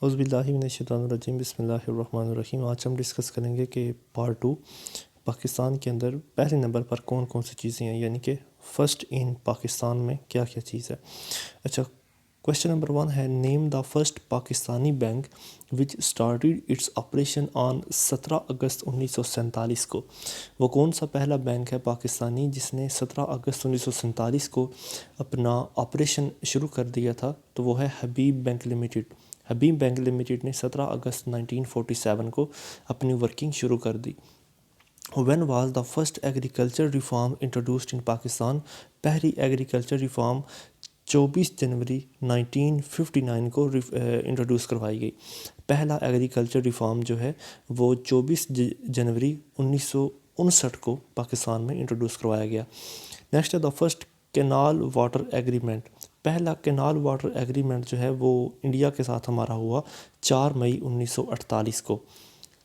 اعوذ باللہ من الشیطان الرجیم، بسم اللہ الرحمن الرحیم۔ آج ہم ڈسکس کریں گے کہ پارٹ 2 پاکستان کے اندر پہلے نمبر پر کون کون سی چیزیں ہیں، یعنی کہ فرسٹ ان پاکستان میں کیا کیا چیز ہے۔ اچھا، کویشچن نمبر 1 ہے name the first Pakistani bank which started its operation on 17 اگست 1947 کو۔ وہ کون سا پہلا بینک ہے پاکستانی جس نے 17 اگست 1947 کو اپنا آپریشن شروع کر دیا تھا؟ تو وہ ہے Habib bank limited. Habib bank limited نے 17 اگست 1947 کو اپنی ورکنگ شروع کر دی۔ When was the first agriculture reform introduced in Pakistan? پہلی ایگریکلچر ریفارم 24 جنوری 1959 کو انٹروڈیوس کروائی گئی۔ پہلا ایگریکلچر ریفارم جو ہے وہ 24 جنوری 1959 کو پاکستان میں انٹروڈیوس کروایا گیا۔ نیکسٹ ہے the first canal water agreement. پہلا کینال واٹر ایگریمنٹ جو ہے وہ انڈیا کے ساتھ ہمارا ہوا 4 مئی 1948 کو۔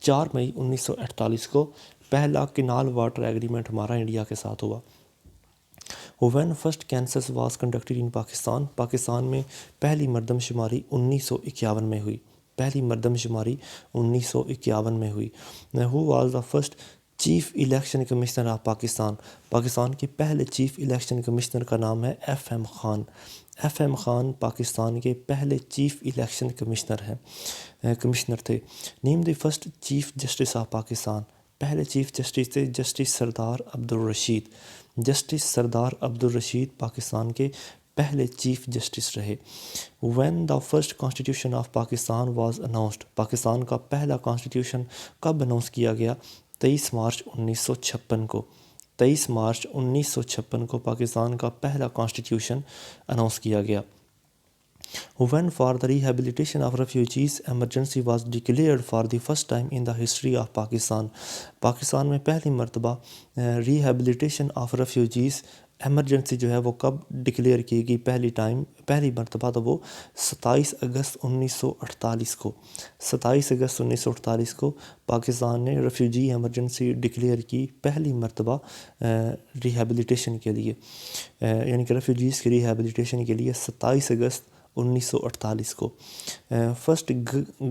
4 مئی 1948 کو پہلا کینال واٹر ایگریمنٹ ہمارا انڈیا کے ساتھ ہوا۔ When first census was conducted in Pakistan? Pakistan میں پہلی مردم شماری 1951 میں ہوئی۔ پہلی مردم شماری 1951 میں ہوئی۔ Who was the first chief election commissioner of Pakistan? Pakistan کے پہلے چیف الیکشن کمشنر کا نام ہے F M Khan. F M Khan Pakistan کے پہلے چیف الیکشن کمشنر تھے۔ Name the first chief justice of Pakistan? پہلے چیف جسٹس تھے جسٹس سردار عبدالرشید۔ جسٹس سردار عبدالرشید پاکستان کے پہلے چیف جسٹس رہے۔ When the first constitution of Pakistan was announced? Pakistan کا پہلا کانسٹیٹیوشن کب اناؤنس کیا گیا؟ 23 مارچ 1956 کو۔ 23 مارچ 1956 کو پاکستان کا پہلا کانسٹیٹیوشن اناؤنس کیا گیا۔ When for the rehabilitation of refugees emergency was declared for the first time in the history of Pakistan? Pakistan میں پہلی مرتبہ ریہیبلیٹیشن آف ریفیوجیز ایمرجنسی جو ہے وہ کب ڈکلیئر کی گئی؟ پہلی مرتبہ تو وہ 27 اگست 1948 کو۔ 27 اگست 1948 کو پاکستان نے ریفیوجی ایمرجنسی ڈکلیئر کی پہلی مرتبہ ریہیبلیٹیشن کے لیے، یعنی کہ ریفیوجیز کی ریہیبلیٹیشن کے لیے 27 اگست 1948 کو۔ First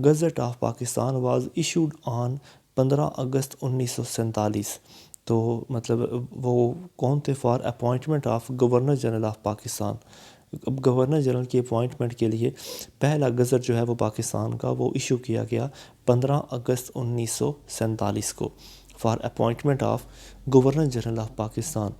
gazette of Pakistan was issued on 15 اگست 1947۔ تو مطلب وہ کون تھے؟ For appointment of governor general of Pakistan. اب گورنر جنرل کی اپوائنٹمنٹ کے لیے پہلا گزٹ جو ہے وہ پاکستان کا وہ ایشو کیا گیا 15 اگست 1947 کو، for appointment of governor general of Pakistan.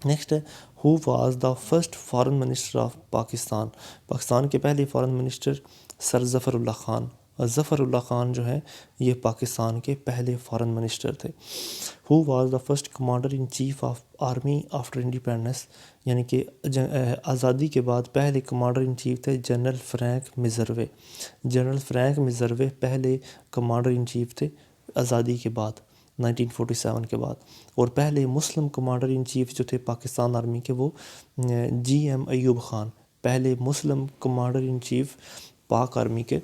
Next ہے who was the first foreign minister of Pakistan? Pakistan کے پہلے foreign minister sir Zafarullah Khan. Zafarullah Khan جو ہیں یہ پاکستان کے پہلے فارن منسٹر تھے۔ Who was the first commander in chief of army after independence? یعنی کہ آزادی کے بعد پہلے کمانڈر ان چیف تھے general Frank Messervy. General Frank Messervy پہلے کمانڈر ان چیف تھے آزادی کے بعد 1947 کے بعد۔ اور پہلے مسلم کمانڈر ان چیف جو تھے پاکستان آرمی کے وہ جی ایم ایوب خان۔ پہلے مسلم commander in chief Pak army کے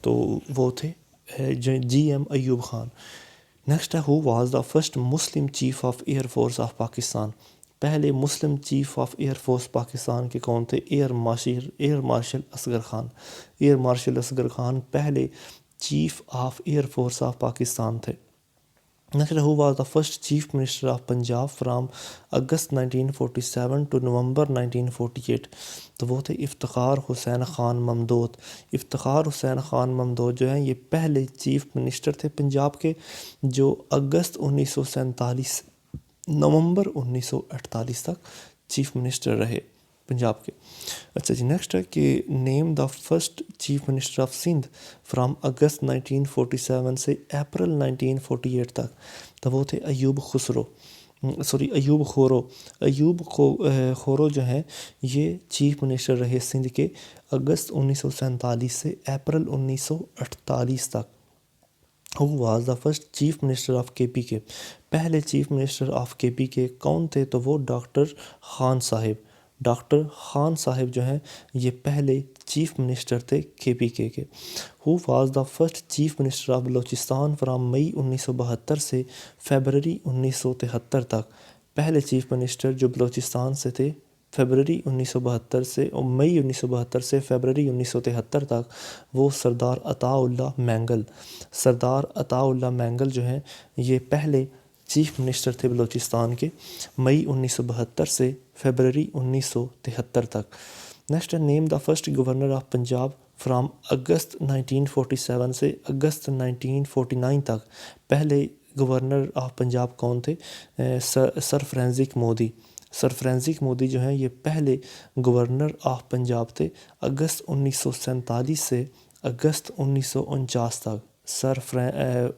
تو وہ تھے G M Ayub Khan. Next ہے who was the first Muslim chief of air force of Pakistan? پہلے مسلم chief of air force Pakistan کے کون تھے؟ Air marshal Asghar Khan. Air marshal Asghar Khan پہلے chief of air force of Pakistan تھے۔ Next who was the first chief minister of Punjab from August 1947 to نومبر 1948؟ تو وہ تھے افتخار حسین خان ممدود۔ افتخار حسین خان ممدود جو ہیں یہ پہلے چیف منسٹر تھے پنجاب کے جو اگست 1947 نومبر 1948 تک چیف منسٹر رہے پنجاب کے۔ اچھا جی، نیکسٹ ہے کہ name the first chief minister of Sindh from August 1947 سے اپریل 1948 تک؟ تو وہ تھے ایوب خورو۔ ایوب خورو جو ہیں یہ چیف منسٹر رہے سندھ کے اگست 1947 سے اپریل 1948 تک۔ ہو was the first chief minister of کے پی کے؟ پہلے چیف منسٹر آف کے پی کے کون تھے؟ تو وہ ڈاکٹر خان صاحب۔ ڈاکٹر خان صاحب جو ہیں یہ پہلے چیف منسٹر تھے کے پی کے۔ Who was the first chief minister of Balochistan from May 1972 سے فیبرری 1973 تک؟ پہلے چیف منسٹر جو بلوچستان سے تھے فیبرری 1972 سے اور مئی 1972 سے فیبرری 1973 تک وہ سردار عطاء اللہ مینگل جو ہیں یہ پہلے چیف منسٹر تھے بلوچستان کے، مئی 1972 سے فیبرری 1973 تک۔ نیکسٹ ہے name the first governor of Punjab from August 1947 سے اگست 1949 تک۔ پہلے گورنر آف پنجاب کون تھے؟ سر فرینزک مودی جو ہیں یہ پہلے گورنر آف پنجاب تھے اگست 1947 سے اگست 1949 تک، سر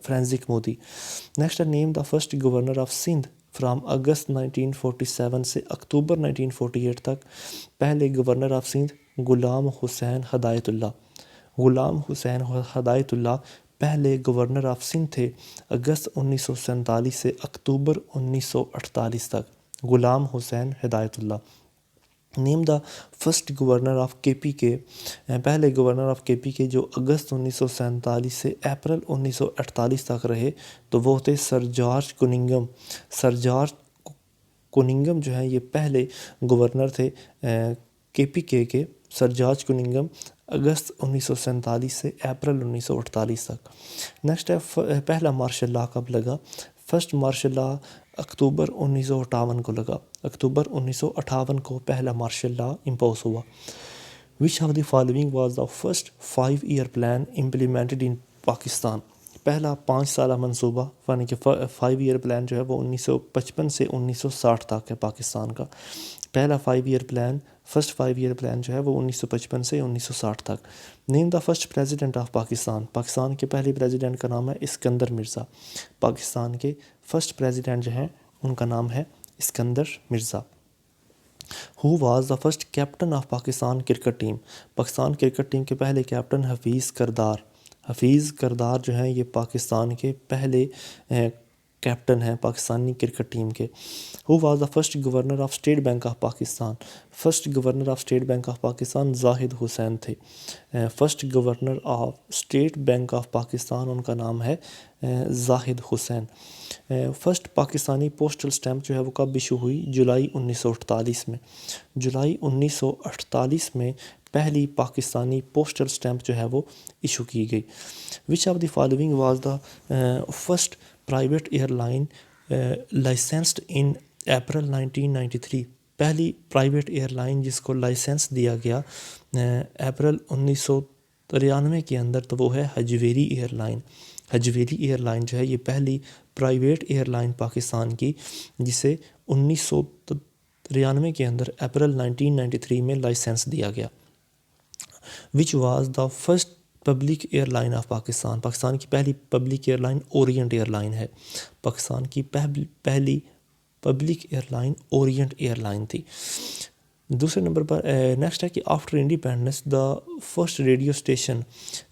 فرینزک مودی۔ نیکسٹ ہے name the first governor of Sindh from August 1947 سے اکتوبر 1948 تک۔ پہلے گورنر آف سندھ غلام حسین ہدایت اللہ پہلے گورنر آف سندھ تھے اگست 1947 سے اکتوبر 1948 تک، غلام حسین ہدایت اللہ۔ نیم دا فرسٹ گورنر آف کے پی کے، پہلے گورنر آف کے پی کے جو اگست 1947 سے اپریل 1948 تک رہے تو وہ تھے سر جارج کننگھم جو ہیں یہ پہلے گورنر تھے کے پی کے سر جارج کننگھم اگست 1947 سے اپریل 1948 تک۔ نیکسٹ ہے پہلا مارشل لاء کب لگا؟ فرسٹ مارشل لاء اکتوبر 1958 کو لگا، اکتوبر 1958 کو پہلا مارشل لاء امپوز ہوا۔ وچ of the following was the first 5 year plan implemented in Pakistan? پہلا 5 سالہ منصوبہ یعنی کہ 5 year پلان جو ہے وہ 1955 سے 1960 تک ہے پاکستان کا۔ پہلا 5 year plan, first 5 year plan جو ہے وہ 1955 سے 1960 تک۔ Name the first president of Pakistan, Pakistan کے پہلے پریزیڈنٹ کا نام ہے اسکندر مرزا۔ پاکستان کے فرسٹ پریزیڈنٹ جو ہیں ان کا نام ہے Iskander Mirza. Who was the first captain of Pakistan cricket team? Pakistan cricket team کے پہلے کیپٹن حفیظ کردار جو ہیں یہ پاکستان کے پہلے کیپٹن ہیں پاکستانی کرکٹ ٹیم کے۔ Who was the first governor of state bank of Pakistan? First governor of state bank of Pakistan Zahid Hussain تھے۔ First governor of state bank of Pakistan ان کا نام ہے Zahid Hussain. First Pakistani postal stamp جو ہے وہ کب ایشو ہوئی؟ جولائی 1948 میں، جولائی 1948 میں پہلی پاکستانی پوسٹل اسٹیمپ جو ہے وہ ایشو کی گئی۔ Which of the following was the first private airline licensed in April 1993؟ پہلی پرائیویٹ ایئر لائن جس کو لائسنس دیا گیا اپریل 1993 کے اندر تو وہ ہے Hajvairy airline. Hajvairy airline جو ہے یہ پہلی پرائیویٹ ایئر لائن پاکستان کی جسے 1993 کے اندر اپریل 1993 میں لائسنس دیا گیا۔ Which was the first public airline of Pakistan? Pakistan کی پہلی public airline Orient air line ہے، پاکستان کی پہلی public airline Orient air line تھی۔ دوسرے نمبر پر نیکسٹ ہے کہ after independence the first radio station,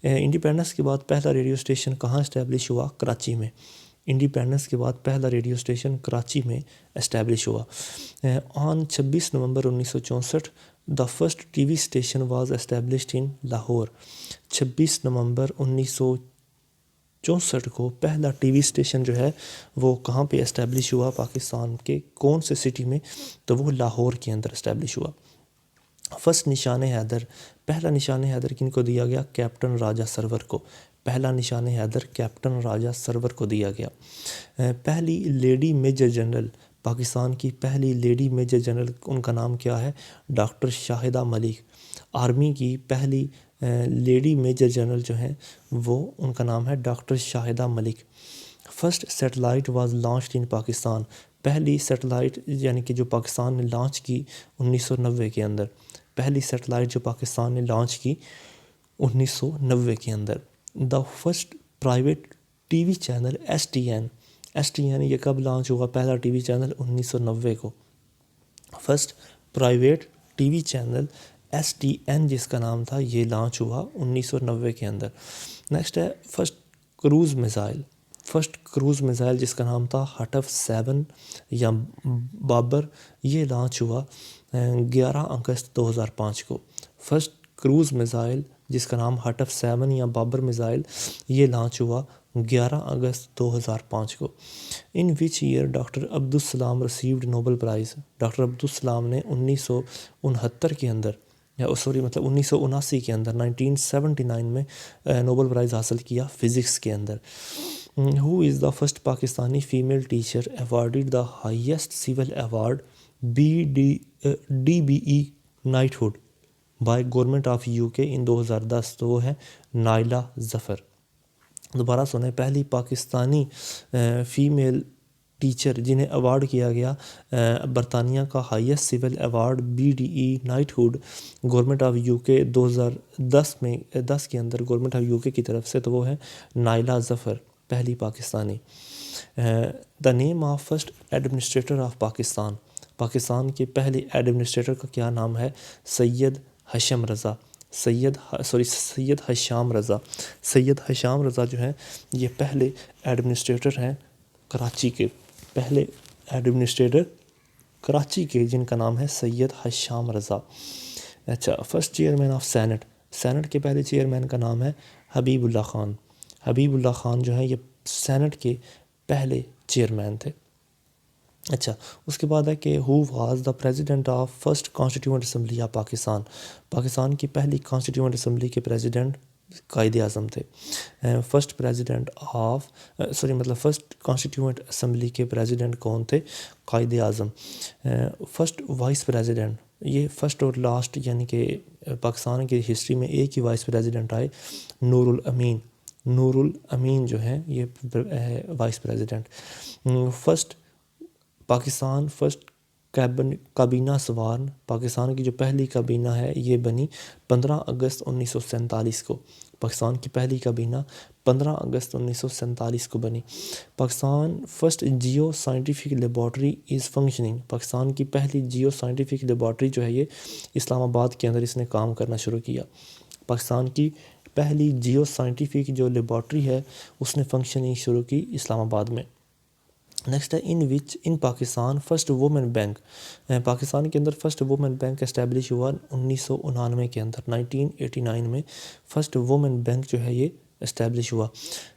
independence کے بعد پہلا ریڈیو اسٹیشن کہاں اسٹیبلش ہوا؟ کراچی میں۔ انڈیپینڈنس کے بعد پہلا ریڈیو اسٹیشن کراچی میں اسٹیبلش ہوا۔ آن 26 نومبر 1964 دا first T V station was established ان لاہور۔ 26 نومبر 1964 کو پہلا ٹی وی اسٹیشن جو ہے وہ کہاں پہ اسٹیبلش ہوا؟ پاکستان کے کون سے سٹی میں؟ تو وہ لاہور کے اندر اسٹیبلش ہوا۔ فرسٹ نشان حیدر، پہلا نشان حیدر کن کو دیا گیا؟ کیپٹن راجہ سرور کو۔ پہلا نشان حیدر کیپٹن راجہ سرور کو دیا گیا۔ پہلی لیڈی میجر جنرل، پاکستان کی پہلی لیڈی میجر جنرل ان کا نام کیا ہے؟ ڈاکٹر شاہدہ ملک۔ آرمی کی پہلی لیڈی میجر جنرل جو ہیں وہ ان کا نام ہے doctor Shahida Malik. First satellite was launched in Pakistan, پہلی سیٹلائٹ یعنی کہ جو پاکستان نے لانچ کی 1990 کے اندر، پہلی سیٹلائٹ جو پاکستان نے لانچ کی 1990 کے اندر۔ The first private T V channel S T N یہ کب لانچ ہوا؟ پہلا ٹی وی چینل 1990 کو۔ First private T V channel S T N جس کا نام تھا یہ لانچ ہوا 1990 کے اندر۔ نیکسٹ ہے فرسٹ کروز میزائل جس کا نام تھا ہٹف 7 یا بابر، یہ لانچ ہوا 11 اگست 2005 کو۔ فرسٹ کروز میزائل جس کا نام ہٹف 7 یا بابر میزائل یہ لانچ ہوا 11 اگست 2005 کو. In which year doctor Abdus Salam received Nobel prize. Doctor Abdus Salam نے 1969 کے اندر 1979 کے اندر 1979 میں نوبل پرائز حاصل کیا فزکس کے اندر. Who is the first Pakistani female teacher awarded the highest civil award DBE knighthood by government of UK in 2010؟ تو وہ ہے نائلہ ظفر. دوبارہ سنیں، پہلی پاکستانی فیمیل ٹیچر جنہیں ایوارڈ کیا گیا برطانیہ کا highest civil award BDE knighthood government of UK 2010 کے اندر گورنمنٹ آف UK کی طرف سے، تو وہ ہے نائلہ ظفر، پہلی Pakistani. The name of first administrator of Pakistan. Pakistan کے پہلے ایڈمنسٹریٹر کا کیا نام ہے؟ سید ہشام رضا. سید ہشام رضا. سید ہشام رضا جو ہیں یہ پہلے ایڈمنسٹریٹر ہیں کراچی کے، پہلے ایڈمنسٹریٹر کراچی کے، جن کا نام ہے سید ہشام رضا. اچھا، first chairman of senate. Senate کے پہلے چیئرمین کا نام ہے حبیب اللہ خان. حبیب اللہ خان جو ہیں یہ سینٹ کے پہلے چیئرمین تھے. اچھا، اس کے بعد ہے کہ who was the president of first constituent assembly of Pakistan. Pakistan کی پہلی کانسٹیٹیوئنٹ اسمبلی کے پریزیڈنٹ قائد اعظم تھے. فرسٹ کانسٹیٹیوئنٹ اسمبلی کے پریزیڈنٹ کون تھے؟ Quaid Azam. First vice president, یہ فرسٹ اور لاسٹ یعنی کہ پاکستان کی ہسٹری میں ایک ہی وائس پریزیڈنٹ آئے، نور الامین. نور الامین جو ہیں یہ وائس پریزیڈنٹ. فرسٹ کابینہ سوار. پاکستان کی جو پہلی کابینہ ہے یہ بنی 15 اگست 1947 کو. پاکستان کی پہلی کابینہ 15 اگست 1947 کو بنی. Pakistan first geo scientific laboratory is functioning. Pakistan کی پہلی جیو سائنٹیفک لیبارٹری جو ہے یہ اسلام آباد کے اندر اس نے کام کرنا شروع کیا. پاکستان کی پہلی جیو سائنٹیفک جو لیبارٹری ہے اس نے فنکشننگ شروع کی اسلام آباد میں. نیکسٹ ہے in Pakistan first woman bank. Pakistan کے اندر فرسٹ وومن بینک اسٹیبلش ہوا 1999 کے اندر. 1989 میں فرسٹ وومن بینک جو ہے یہ اسٹیبلش ہوا.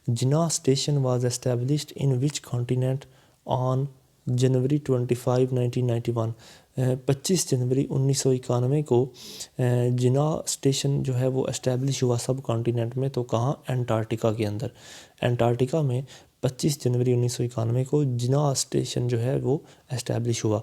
Jinnah station was established in which continent on January 25 1991. 25 جنوری 1991 کو جناح اسٹیشن جو ہے وہ اسٹیبلش ہوا سب کانٹیننٹ میں. تو کہاں؟ انٹارکٹیکا کے اندر. انٹارکٹیکا میں 25 جنوری 1991 کو جناح اسٹیشن جو ہے وہ اسٹیبلش ہوا.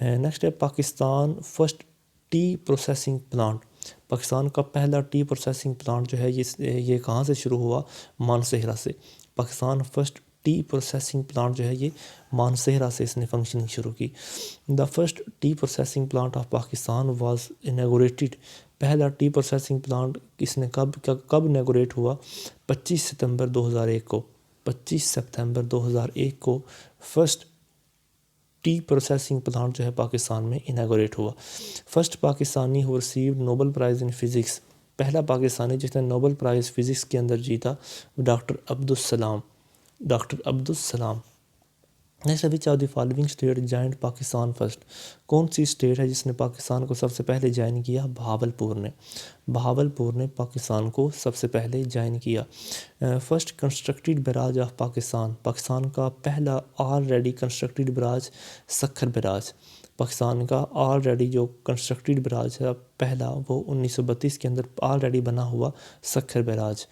نیکسٹ ہے Pakistan first tea processing plant. Pakistan کا پہلا ٹی پروسیسنگ پلانٹ جو ہے یہ کہاں سے شروع ہوا؟ مانسہرہ سے. Pakistan first tea processing plant جو ہے یہ مانسہرہ سے اس نے فنکشننگ شروع کی. The first tea processing plant of Pakistan was inaugurated. پہلا ٹی پروسیسنگ پلانٹ اس نے کب انیگوریٹ ہوا؟ 25 ستمبر 2001 کو. 25 ستمبر 2001 کو فرسٹ ٹی پروسیسنگ پلانٹ جو ہے پاکستان میں انیگوریٹ ہوا. First Pakistani who received Nobel price in physics. پہلا پاکستانی جس نے نوبل پرائز فزکس کے اندر جیتا doctor Abdus Salam. Next which of the following state joined Pakistan first. کون سی اسٹیٹ ہے جس نے پاکستان کو سب سے پہلے جوائن کیا؟ بہاولپور نے. بہاولپور نے پاکستان کو سب سے پہلے جوائن کیا. First constructed barrage of Pakistan. Pakistan کا پہلا already constructed barrage Sukkur barrage. Pakistan کا آلریڈی جو کنسٹرکٹیڈ بیراج ہے پہلا وہ 1932 کے اندر آلریڈی بنا ہوا Sukkur barrage.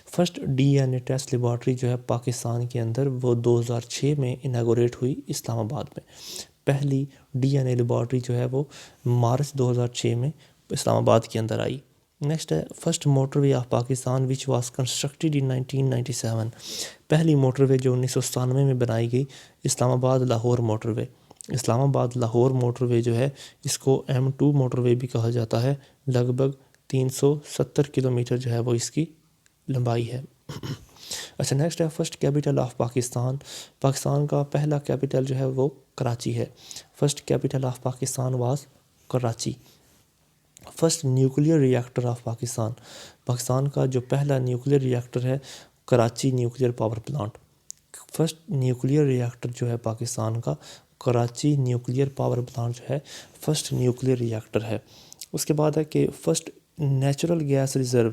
First DNA test laboratory جو ہے پاکستان کے اندر وہ 2006 میں انیگوریٹ ہوئی اسلام آباد میں. پہلی DNA لیبارٹری جو ہے وہ مارچ 2006 میں اسلام آباد کے اندر آئی. نیکسٹ ہے first motor way of Pakistan which was constructed in 1997. پہلی موٹر وے جو 1997 میں بنائی گئی اسلام آباد لاہور موٹر وے. اسلام آباد لاہور موٹر وے جو ہے اس کو M2 موٹر وے بھی کہا جاتا ہے. لگ بھگ 370 کلومیٹر جو ہے وہ اس کی لمبائی ہے. اچھا، نیکسٹ ہے first capital of Pakistan. Pakistan کا پہلا کیپٹل جو ہے وہ کراچی ہے. First capital of Pakistan was Karachi. First nuclear reactor of Pakistan. Pakistan کا جو پہلا نیوکلیئر ری ایکٹر ہے Karachi nuclear power plant. First nuclear reactor جو ہے پاکستان کا کراچی نیوکلیئر پاور پلانٹ جو ہے فرسٹ نیوکلیئر ری ایکٹر ہے. اس کے بعد ہے کہ فرسٹ نیچرل گیس ریزرو.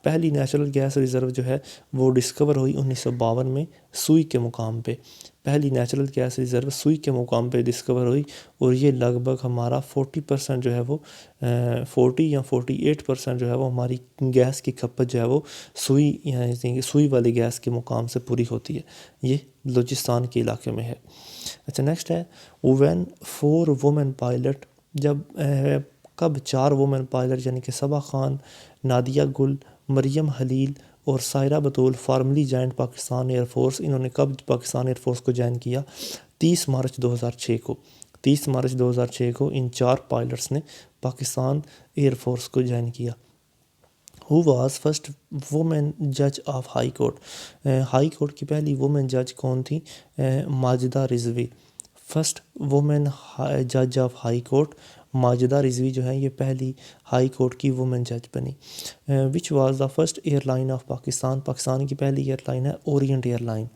پہلی نیچرل گیس ریزرو جو ہے وہ ڈسکور ہوئی 1952 میں سوئی کے مقام پہ. پہلی نیچرل گیس ریزرو سوئی کے مقام پہ ڈسکور ہوئی اور یہ لگ بھگ ہمارا 40% جو ہے وہ 40 یا 48% جو ہے وہ ہماری گیس کی کھپت جو ہے وہ سوئی یعنی سوئی والی گیس کے مقام سے پوری ہوتی ہے. یہ بلوچستان کے علاقے میں ہے. اچھا نیکسٹ ہے وین 4 وومن پائلٹ، جب کب 4 وومن پائلٹ یعنی کہ صبا خان، نادیہ گل، مریم خلیل اور Saira Batool formally joined Pakistan air force, انہوں نے کب پاکستان ایئر فورس کو جوائن کیا؟ 30 مارچ 2006 کو. 30 مارچ 2006 کو ان 4 پائلٹس نے پاکستان ایئر فورس کو جوائن کیا. ہو واز فرسٹ وومن جج of high court, high court کی پہلی وومن جج کون تھی؟ ماجدہ رضوی. فرسٹ وومن جج آف ہائی کورٹ ماجدہ رضوی جو ہیں یہ پہلی ہائی کورٹ کی وومن جج بنی. Which was the first airline of Pakistan, Pakistan کی پہلی ایئر لائن ہے اورینٹ ایئر لائن.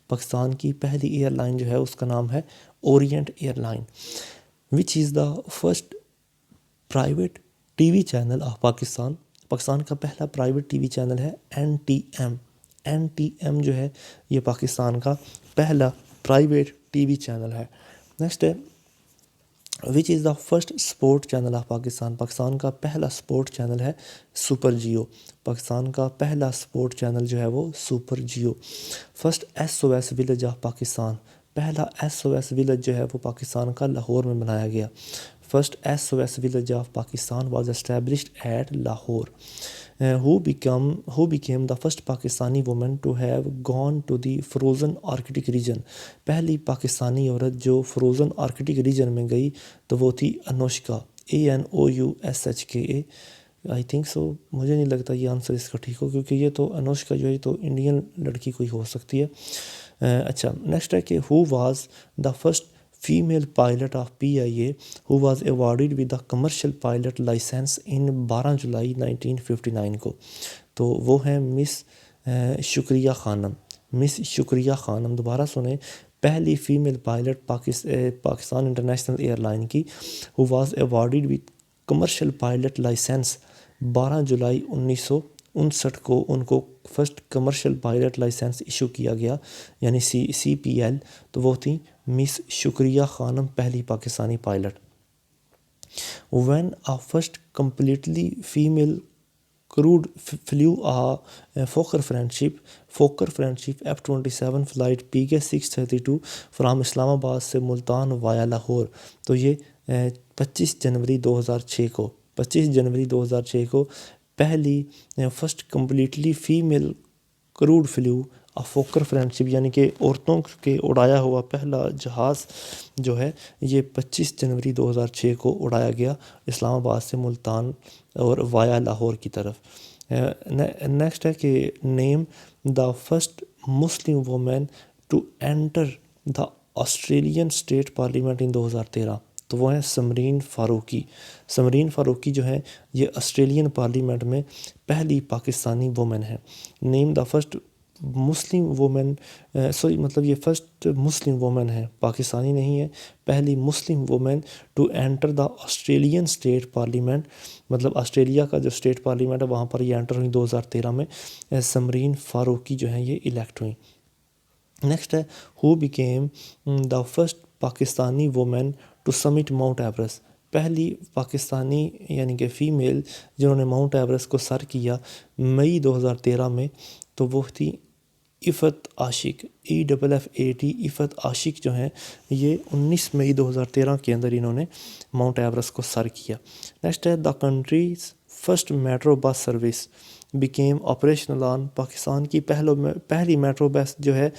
پاکستان کی پہلی ایئر لائن جو ہے اس کا نام ہے Orient year line. Which is the first private T V channel of Pakistan, Pakistan کا پہلا پرائیویٹ ٹی وی چینل ہے NTM. NTM جو ہے یہ پاکستان کا پہلا پرائیویٹ ٹی وی چینل ہے. نیکسٹ ہے which is the first sport channel of Pakistan, Pakistan کا پہلا اسپورٹ چینل ہے سپر جیو. پاکستان کا پہلا اسپورٹ چینل جو ہے وہ super Geo. First SOS village of Pakistan, پہلا SOS ولیج جو ہے وہ پاکستان کا لاہور میں بنایا گیا. First SOS village of Pakistan was established at Lahore. who became the first Pakistani woman to have gone to the frozen Arctic region، پہلی پاکستانی عورت جو فروزن آرکٹک ریجن میں گئی تو وہ تھی Anushka. ANOUSHKA I think so, مجھے نہیں لگتا یہ آنسر اس کا ٹھیک ہو کیونکہ یہ تو انوشکا جو ہے تو انڈین لڑکی کوئی ہو سکتی ہے. اچھا نیکسٹ ہے کہ who was the first female pilot of PIA who was awarded with the commercial pilot license in 12 جولائی 1959 کو. تو وہ ہیں مس شکریہ خانم. مس شکریہ خانم دوبارہ سنیں، پہلی female pilot Pakistan international airline کی who was awarded with commercial pilot license 12 جولائی 1959 کو ان کو first commercial pilot license issue کیا گیا یعنی CPL. تو وہ تھیں مس شکریہ خانم، پہلی Pakistani pilot. When a first completely female crewed flew Fokker friendship F-27 flight PK 632 from Islamabad سے ملتان وایا لاہور. تو یہ 25 جنوری 2006 کو پہلی first completely female crewed flew Fokker friendship یعنی کہ عورتوں کے اڑایا ہوا پہلا جہاز جو ہے یہ 25 جنوری 2006 کو اڑایا گیا اسلام آباد سے ملتان اور وایا لاہور کی طرف. نیکسٹ ہے کہ name the first Muslim women to enter the Australian state parliament in 2013. تو وہ ہیں سمرین فاروقی. سمرین فاروقی جو ہیں یہ آسٹریلین پارلیمنٹ میں پہلی پاکستانی وومن ہے. Name the first Muslim woman یہ فرسٹ مسلم وومن ہے، پاکستانی نہیں ہے، پہلی Muslim woman to enter the Australian state parliament, مطلب آسٹریلیا کا جو اسٹیٹ پارلیمنٹ ہے وہاں پر یہ انٹر ہوئی 2013 میں. سمرین فاروقی جو ہیں یہ الیکٹ ہوئیں. نیکسٹ ہے who became the first Pakistani woman to summit Mount Everest, پہلی پاکستانی یعنی کہ فیمیل جنہوں نے ماؤنٹ ایورسٹ کو سر کیا مئی 2013 میں. تو وہ تھی عفت عاشق، EFFAT عفت عاشق جو ہیں یہ 19 مئی 2013 کے اندر انہوں نے ماؤنٹ ایورسٹ کو سر کیا. نیکسٹ ہے the country's first metro bus service became operational on, Pakistan کی پہلی میٹرو بس جو ہے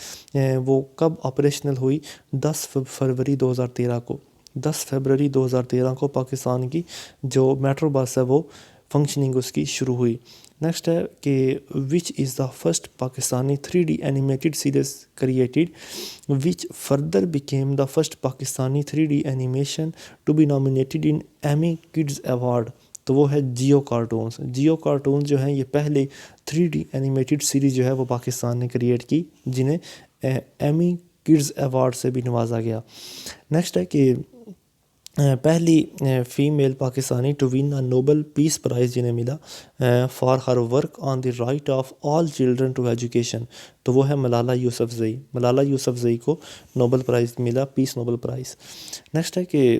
وہ کب آپریشنل ہوئی؟ 10 فروری 2013 کو. 10 فروری 2013 کو پاکستان کی جو میٹرو بس ہے وہ فنکشننگ اس کی شروع ہوئی. نیکسٹ ہے کہ which is the first Pakistani 3D animated series created which further became the first Pakistani 3D animation to be nominated in Emmy kids award. تو وہ ہے جیو کارٹونز. جیو کارٹونز جو ہیں یہ پہلے 3D اینیمیٹڈ سیریز جو ہے وہ پاکستان نے کریٹ کی جنہیں ایمی کڈز ایوارڈ سے بھی نوازا گیا. نیکسٹ ہے کہ پہلی female Pakistani to win Nobel peace prize جنہیں ملا for her work on the right of all children to education, تو وہ ہے ملالہ یوسفزئی. ملالہ یوسفزئی کو نوبل پرائز ملا، پیس نوبل پرائز. نیکسٹ ہے کہ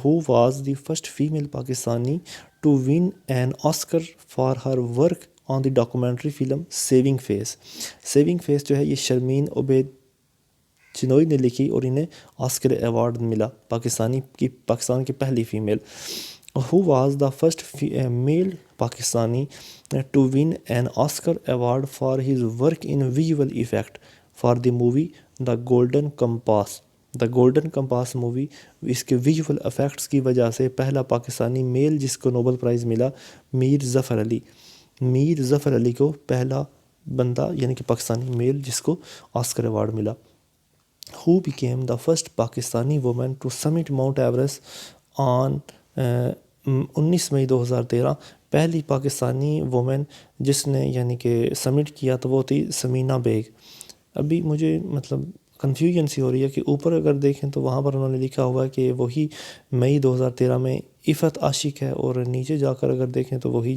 who was the first female Pakistani to win an Oscar for her work on the documentary film saving face. Saving face جو ہے یہ شرمین عبید چنوئی نے لکھی اور انہیں آسکر ایوارڈ ملا، پاکستان کی پہلی female. Who was the first male Pakistani to win an Oscar award for his work in visual effect for the movie the golden compass. The golden compass movie, اس کے ویژول افیکٹس کی وجہ سے پہلا پاکستانی میل جس کو نوبل پرائز ملا میر ظفر علی. میر ظفر علی کو پہلا بندہ یعنی کہ پاکستانی میل جس کو آسکر ایوارڈ ملا. Who became the first Pakistani woman to summit Mount Everest on 19 مئی 2013. پہلی پاکستانی وومن جس نے یعنی کہ سمٹ کیا تو وہ تھی سمینہ بیگ. ابھی مجھے مطلب کنفیوژن سی ہو رہی ہے کہ اوپر اگر دیکھیں تو وہاں پر انہوں نے لکھا ہوا ہے کہ وہی مئی 2013 میں عفت عاشق ہے، اور نیچے جا کر اگر دیکھیں تو وہی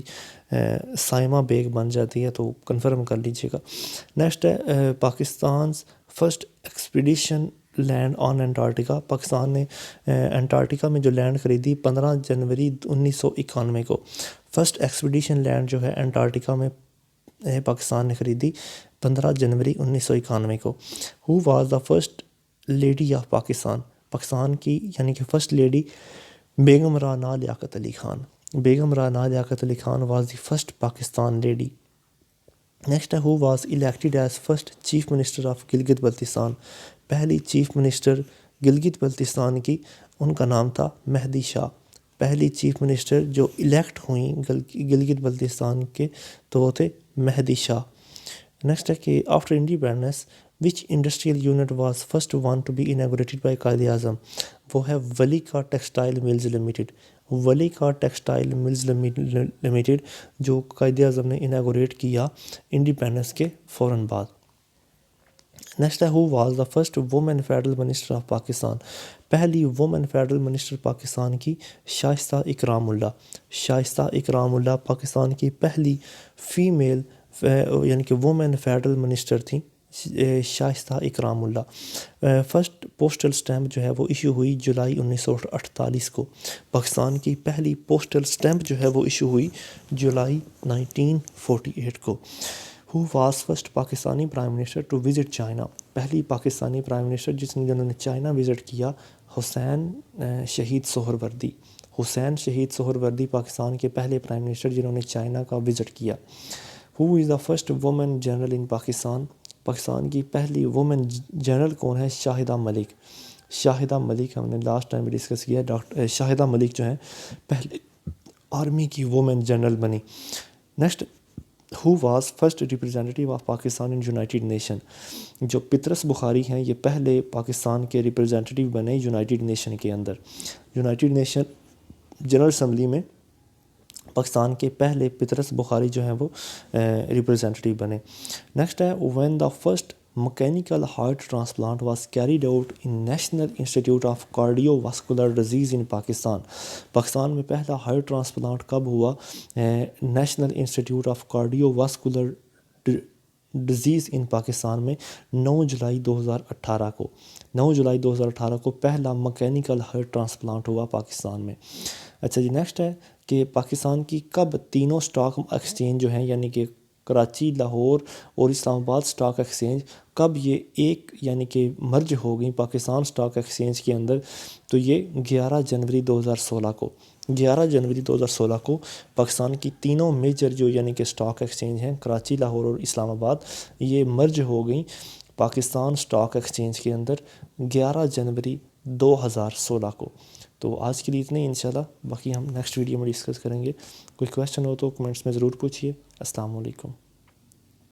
سائمہ بیگ بن جاتی ہے، تو کنفرم کر لیجیے گا. نیکسٹ ہے Pakistan's first expedition land on Antarctica. Pakistan نے انٹارکٹیکا میں جو لینڈ خریدی 15 جنوری 1991 کو. فرسٹ ایکسپیڈیشن لینڈ جو ہے انٹارکٹیکا میں پاکستان نے خریدی 15 جنوری 1991 کو. Who was the first lady of Pakistan. Pakistan کی یعنی کہ first lady Begum Rana Liaquat Ali Khan. Begum Rana Liaquat Ali Khan was the first Pakistan lady. Next ہے who was elected as first chief minister of Gilgit Baltistan. پہلی چیف منسٹر گلگت بلتستان کی، ان کا نام تھا مہدی شاہ. پہلی چیف منسٹر جو الیکٹ ہوئیں گلگت بلتستان کے تو وہ تھے مہدی شاہ. نیکسٹ ہے کہ after independence which industrial unit was first one to be inaugurated by Quaid Azam. وہ ہے ولی کا ٹیکسٹائل ملز لمیٹڈ. ولی کا ٹیکسٹائل ملز لمیٹڈ جو قائد اعظم نے انیگوریٹ کیا انڈیپینڈنس کے فوراً بعد. نیکسٹ ہے who was the first woman federal minister of Pakistan. پہلی وومن فیڈرل منسٹر پاکستان کی شائستہ اکرام اللہ. شائستہ اکرام اللہ پاکستان کی پہلی فیمیل یعنی کہ وومن فیڈرل منسٹر تھیں، شائستہ اکرام اللہ. فرسٹ پوسٹل اسٹیمپ جو ہے وہ ایشو ہوئی جولائی 1948 کو. پاکستان کی پہلی پوسٹل اسٹیمپ جو ہے وہ ایشو ہوئی جولائی 1948 کو. Who was first Pakistani prime minister to visit China. پہلی پاکستانی پرائم منسٹر جنہوں نے چائنا وزٹ کیا حسین شہید سہروردی. حسین شہید سہروردی پاکستان کے پہلے پرائم منسٹر جنہوں نے چائنا کا وزٹ کیا. ہو is the first women general ان پاکستان. پاکستان کی پہلی وومن جنرل کون ہے؟ شاہدہ ملک. شاہدہ ملک ہم نے لاسٹ ٹائم بھی ڈسکس کیا. شاہدہ ملک جو ہیں پہلے آرمی کی وومن جنرل بنی. Next who was first representative of Pakistan in United nation. جو پطرس بخاری ہیں یہ پہلے پاکستان کے ریپرزینٹیو بنے یونائٹڈ نیشن کے اندر. یونائٹڈ نیشن جنرل اسمبلی میں پاکستان کے پہلے پطرس بخاری جو ہیں وہ ریپرزینٹیو بنے. نیکسٹ ہے when the first mechanical heart transplant was carried out in national institute of cardio vascular disease in Pakistan. Pakistan میں پہلا ہارٹ ٹرانسپلانٹ کب ہوا؟ National institute of cardio vascular disease in Pakistan میں 9 جولائی 2018 کو. 9 جولائی 2018 کو پہلا مکینیکل ہارٹ ٹرانسپلانٹ ہوا پاکستان میں. اچھا جی نیکسٹ ہے کہ پاکستان کی کب تینوں سٹاک ایکسچینج جو ہیں یعنی کہ کراچی، لاہور اور اسلام آباد سٹاک ایکسچینج کب یہ ایک یعنی کہ مرج ہو گئیں پاکستان سٹاک ایکسچینج کے اندر؟ تو یہ 11 جنوری 2016 کو. 11 جنوری 2016 کو پاکستان کی تینوں میجر جو یعنی کہ سٹاک ایکسچینج ہیں کراچی، لاہور اور اسلام آباد یہ مرج ہو گئیں پاکستان سٹاک ایکسچینج کے اندر 11 جنوری 2016 کو. تو آج کے لیے اتنے ہی انشاءاللہ، باقی ہم نیکسٹ ویڈیو میں ڈسکس کریں گے. کوئی کویسچن ہو تو کمنٹس میں ضرور پوچھیے. السلام علیکم.